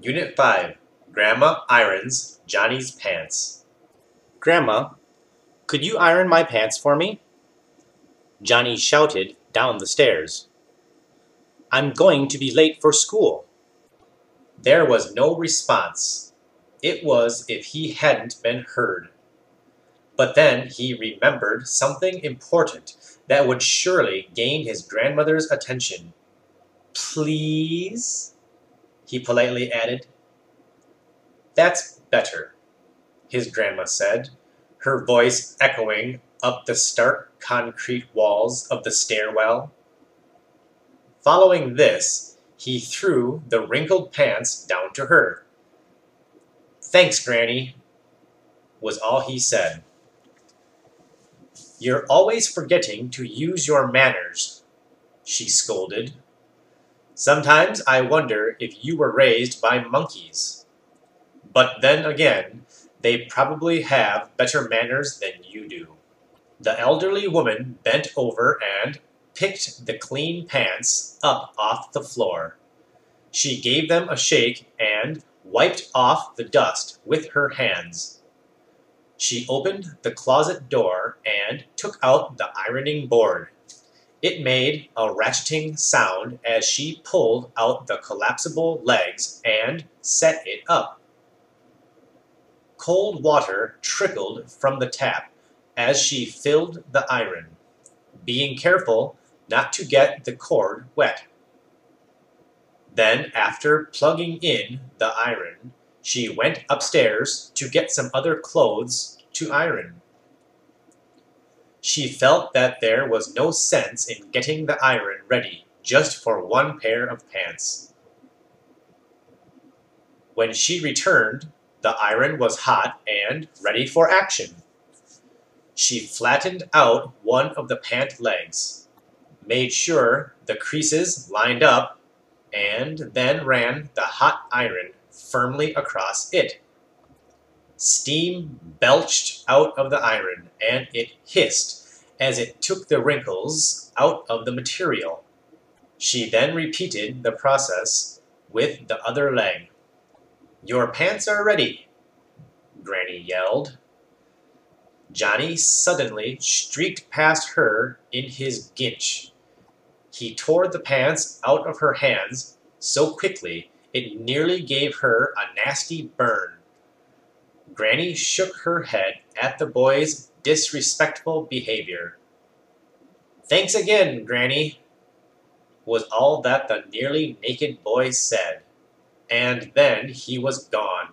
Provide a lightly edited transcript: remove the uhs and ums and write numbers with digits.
Unit 5. Grandma irons Johnny's pants. Grandma, could you iron my pants for me? Johnny shouted down the stairs. I'm going to be late for school. There was no response. It was if he hadn't been heard. But then he remembered something important that would surely gain his grandmother's attention. Please? He politely added. That's better, his grandma said, her voice echoing up the stark concrete walls of the stairwell. Following this, he threw the wrinkled pants down to her. Thanks, Granny, was all he said. You're always forgetting to use your manners, she scolded. Sometimes I wonder if you were raised by monkeys. But then again, they probably have better manners than you do. The elderly woman bent over and picked the clean pants up off the floor. She gave them a shake and wiped off the dust with her hands. She opened the closet door and took out the ironing board. It made a ratcheting sound as she pulled out the collapsible legs and set it up. Cold water trickled from the tap as she filled the iron, being careful not to get the cord wet. Then, after plugging in the iron, she went upstairs to get some other clothes to iron. She felt that there was no sense in getting the iron ready just for one pair of pants. When she returned, the iron was hot and ready for action. She flattened out one of the pant legs, made sure the creases lined up, and then ran the hot iron firmly across it. Steam belched out of the iron, and it hissed as it took the wrinkles out of the material. She then repeated the process with the other leg. Your pants are ready, Granny yelled. Johnny suddenly streaked past her in his ginch. He tore the pants out of her hands so quickly it nearly gave her a nasty burn. Granny shook her head at the boy's disrespectful behavior. Thanks again, Granny, was all that the nearly naked boy said, and then he was gone.